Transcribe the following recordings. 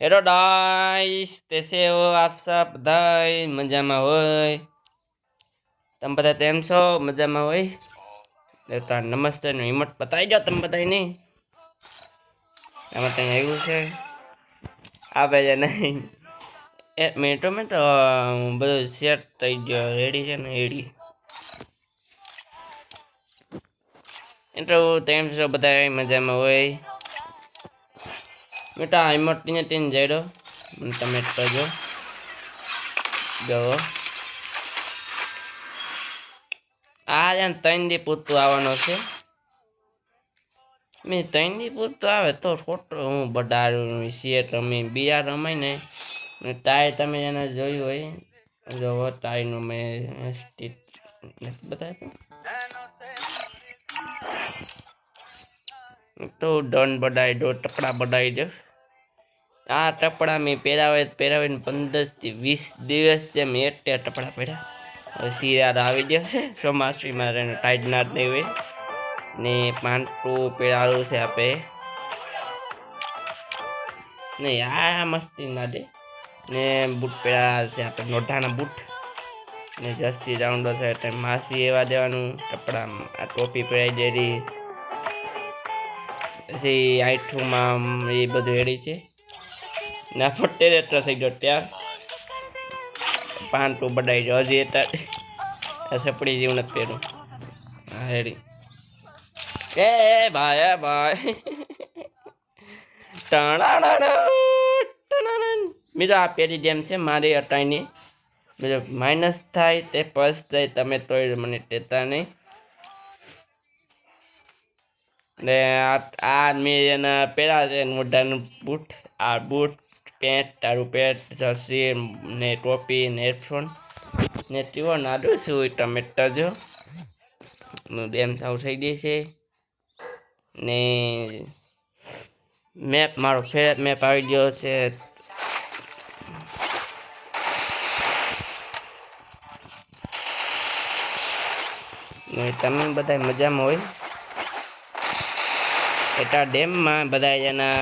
Hello guys, कैसे हो आप सब? बधाई मजाમાં હોય? તમે બધા તેમ છો? મજામાં હોય? દેવતા નમસ્તે નું હિંમત બતાવી જાઓ તમે બધા નહીં. આમાં ત્યાં આવ્યું છે આવે છે નહીં. 1 મિનિટમાં તો બધું સેટ થઈ ગયો, રેડી છે ને રેડી. તો તેમ છો બધા મજામાં હોય? બેટા હિંમત ને તીન જઈડો તમે કરજો જો આ જાન 3 દી પૂતું આવવાનો છે. મેં 3 દી પૂતું આવે તો ખોટો હું બડાડું શેર રમી બિયા રમાય ને ટાય તમે એને જોયું હોય જો ટાયનું મેં સ્ટીચ બતાવ્યું તો ડન બડાઈ દો ટપડા બડાઈ દો. આ ટપડા મેં પહેરાવીને 15 થી 20 દિવસ છે મેં એટલે ટપડા પહેર્યા. હવે શિયાળ આવી ગયો છે ચોમાસીમાં એને ટાઈટ ના જ નહીં હોય ને પાંટું પહેરાવું છે આપે ને આ મસ્તી ના દે ને બૂટ પહેરા છે આપણે નોઢાના બૂટ ને જર્સી રાઉન્ડો છે એટલે માસી એવા દેવાનું ટપડા. આ ટોપી પહેરાઈ દેરી પછી આઈઠુંમાં એ બધું રેડી છે ના ફોટે એટલો થઈ ગયો ત્યાં પાંટું બડાઈ ગયો હજી એટલે સપડી જેવું નથી પહેરું. હા રેડી એ ભાઈ બીજો આ પેલી જેમ છે મારી અટાઈની બીજો માઇનસ થાય તે પ્લસ થાય તમે તોય મને ટેતા નહીં ને આ મેં એના પહેરા છે મોઢાનું બૂટ. આ બૂટ પેન્ટ તારું પેન્ટ જર્સી ને ટોપી ને હેડફોન ને તીવો નાડું છું ટમેટા જો બેમ સાવ થઈ ગઈ છે ને મેપ મારો ફેવરેટ મેપ આવી ગયો છે. ને તમે બધા મજામાં હોય? એટલા ડેમમાં બધા એના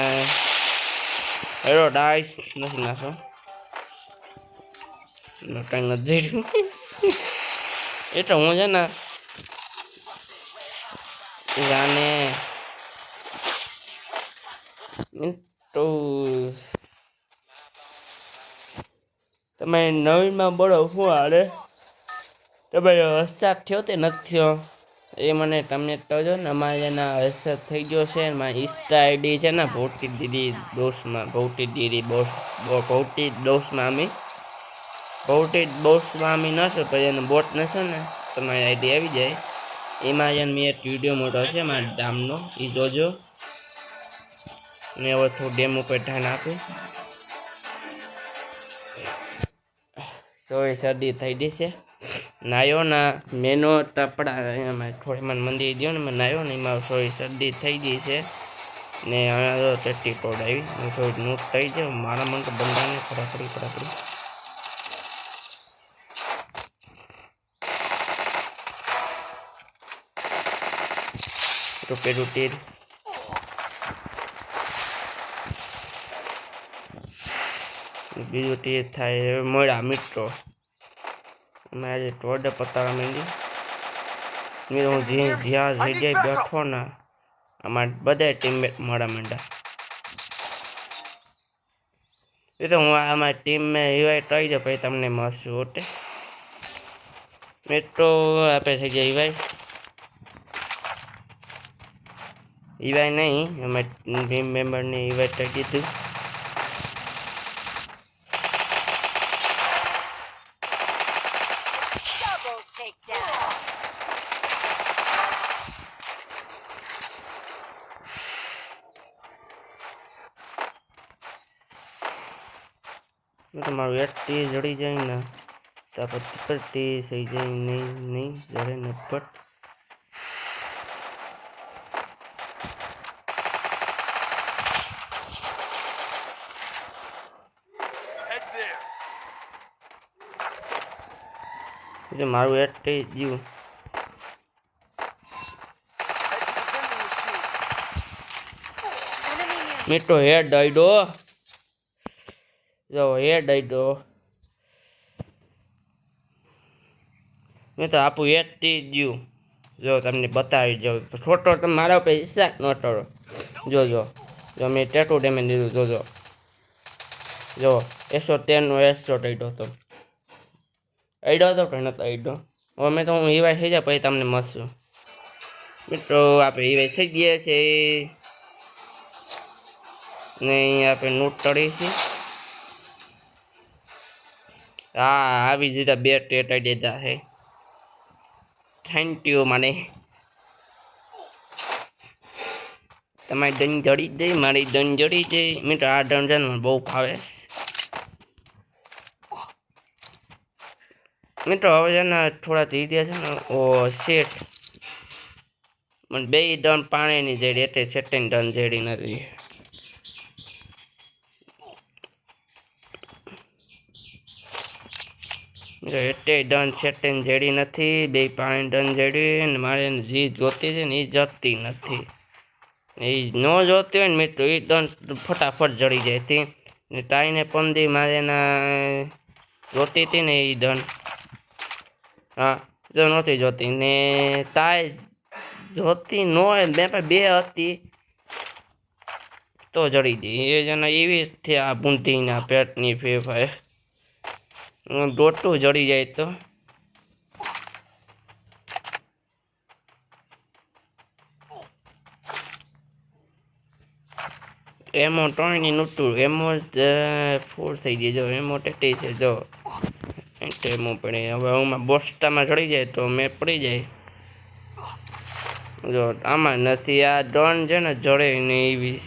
હેરો ડાઈસ નથી નાખો કંઈ નથી રહ્યું એ તો હું છે ને જાને તો તમે નવીનમાં બોલો શું હાલે? તમે વરસાદ થયો તે નથી થયો એ મને તમને કહેજો ને. અમારે એના વરસાદ થઈ ગયો છે. મારી ઇન્સ્ટા આઈડી છે ને ભૌતિક દીદી દોસ્તમાં ભૌતિક દીદી ભૌતિક દોસ્તમાં અમે નશો પછી એનો બોટ નશો ને તમારી આઈડી આવી જાય. એમાં મેં એક વિડીયો મોટો છે મારા ગામનો એ જોજો ને હવે થોડું ડેમ ઉપર ધ્યાન આપે. તો એ શરદી થઈ ગઈ છે. નાયો ના મેનો ટપડા એમાં થોડી મને મંદિર ગયો ને મેં નાયો ને એમાં થોડી શરદી થઈ ગઈ છે ને હવે ટટ્ટી તોડાવી થોડી નોટ થઈ જાય મારા મન તો બંધાને ફટાફડી રૂપે બીજું તીર થાય મળ્યા મિત્રો મારે ટોડે પતાવા માંડી મેં હું જ્યાં જગ્યાએ બેઠો ને અમારે બધા ટીમમેટ મળવા માંડ્યા. એ તો હું અમારી ટીમમાં ઇવાઇટ થઈ જાય પછી તમને મળશું. ઓકે મિત્રો આપે થઈ જાય ઇવાય નહીં અમારી ટીમ મેમ્બરને ઇવાઇટ કરી દીધું. તમારું એટથી જડી જાય ને તો પરથી થઈ જાય નહીં જડે નપટ. મારું એટ થઈ ગયું મિત્રો હેડ દઈ દો જો એ દઈ દો મેં તો આપું એટી દઉં જો તમને બતાવી દઉં ફોટો તમે મારા ઉપર હિસાબ ન કરો જોજો જો મેં ટેટુ ડેમેજ દીધું જોજો જો 113નો 100 દઈ દો તો અડ્યો હતો કે નતો અડ્યો હવે મેં તો હું ઈવાય થઈ જાય પછી તમને મળશું મિત્રો આપણે ઈવાય થઈ ગયા છે ને અહીંયા આપણે નોટ તળી છે હા આવી જ રીતે 2 ટેટ આવી દીધા છે થેન્ક યુ મને તમારી ડન જડી દે મારી ડન જડી દે મિત્રો આ ડન મને બહુ ભાવે મિત્રો હવે છે ને થોડા ધીરે છે ને ઓ શેઠ મને બે ડન પાણીની જેડી એટલે સેટિંગ ડન જેડી નથી મિત્રો એટલે ડન સેટિંગ જેડી નથી બે પાણી ડન જેડી ને મારે જે જોતી છે ને એ જતી નથી એ ન જોતી હોય ને મિત્રો એ ડન ફટાફટ જડી જાય હતી ને ટાઈને પંદી મારે એના જોતી હતી ને એ ડન હા જો નહોતી જોતી ને તાય જોતી ન હોય બે હતી તો જડી ગઈ એ જણા એવી છે આ બુંધીના પેટની ફેફાય દોટું જડી જાય તો એમો ટોયની નૂટું એમો જ ફૂલ થઈ ગઈ જો એમો ટેટી છે જો એમો પડે હવે હું બોસ્ટામાં ચડી જાય તો મેં પડી જાય જો આમાં નથી આ ડન છે ને જડે ને એવી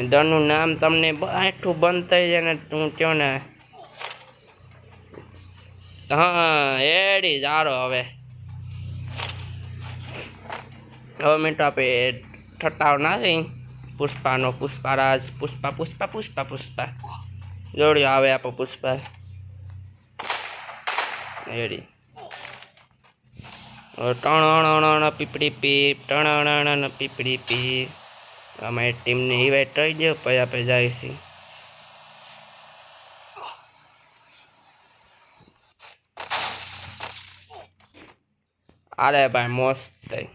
ડનનું નામ તમને આઠું બંધ થઈ જાય ને હું કહું ને હા એડી સારો હવે મિનિટ આપે ઠટાવ ના થઈ પુષ્પાનો પુષ્પારાજ પુષ્પા પુષ્પા પુષ્પા પુષ્પા જોડ્યો આવે આપો પુષ્પા એડી ટણ પીપળી પીપ ટણ પીપળી પીપ અમારી ટીમને ઇવેન્ટ થઈ ગયો પછી આપણે જઈશું અરે ભાઈ મસ્ત થઈ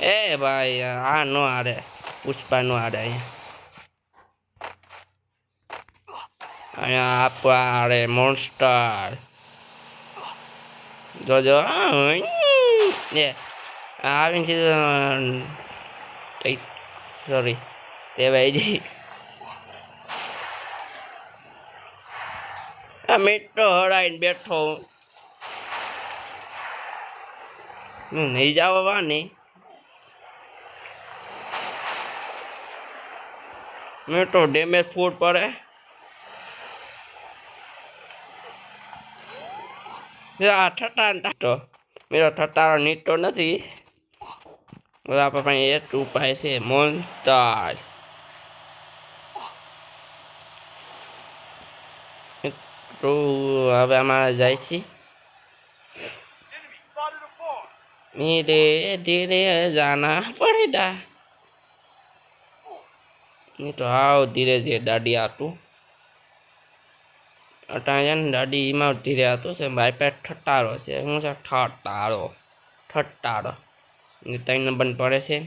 એ ભાઈ આ નો આડે પુષ્પા નો આડે અહીંયા આપવા આડે મોન્સ્ટર જોજો એ આવીને કીધું સોરી તે ભાઈ જી આ મીઠો હરાઈને બેઠો નહીં જવા નહીં મીઠો ડેમેજ ફૂડ પડે આ ઠટાટો મેરો ઠટારો નીટો નથી આપણા પાસે એક ઉપાય છે મોન્સ્ટર તો હવે અમારે જાય છે ધીરે ધીરે જાના પડેગા નહીં તો હાવ ધીરે ધીરે દાડી આતું અટાણ ને દાડી એમાં ધીરે હતું છે મારી પાસે ઠટારો છે શું છે ઠટારો 3 નંબર પડે છે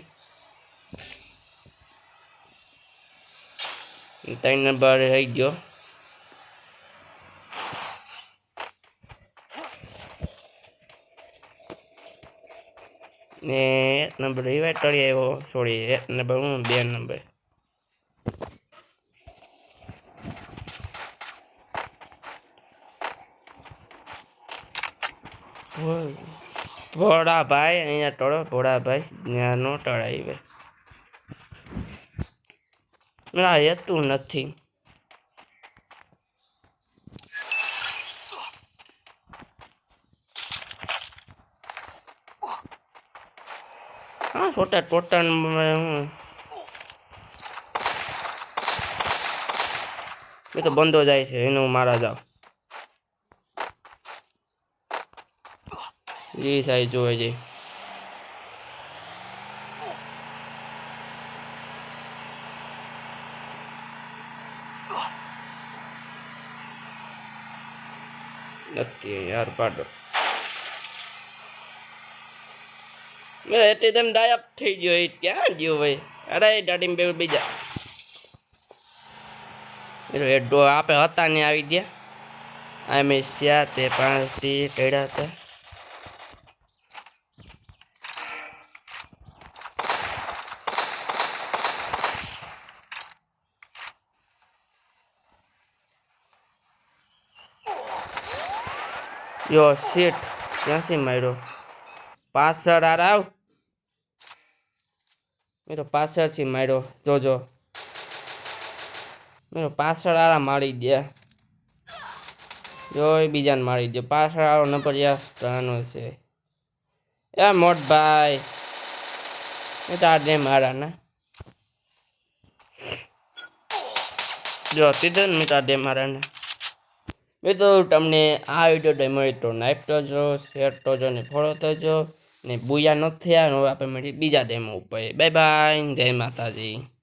3 નંબર થઈ ગયો ને 1 નંબર રિવાઇટ કરી આવ્યો સોરી 1 નંબર હું 2 નંબર ભોળા ભાઈ અહીંયા ટળો ભોળા ભાઈ ત્યાં નો ટળાવે ના હેતું નથી હા છોટા ટોટા હું એ તો બંધો જાય છે એનું મારા જાવ જી સાઈઝ જોવે છે નથી યાર પાડો મેં એટલે તેમ ડાયપ થઈ ગયો એ ક્યાં ગયો ભાઈ અરે દાડી બે બીજા એડો આપે હતા ને આવી ગયા અમે સ્યા તે 5 થી કડ્યા હતા યો શીટ ક્યાંથી માર્યો પાછળ આવ મેરો પાછળથી માર્યો જોજો મેરો પાછળ આરા મારી દે જો બીજાને મારી દે પાછળ આરો નંબર ત્રાનો છે એ મોટ ભાઈ એ તાર દે મારા ને જો તીધન મિતા દે મારા ને મિત્રો તમને આ વિડીયો ગમ્યો તો લાઈક કરજો શેર કરજો ને ફોલો કરજો ને બુયા નથી થયા હવે આપણે મળી બીજા ડેમો ઉપર બાય બાય જય માતાજી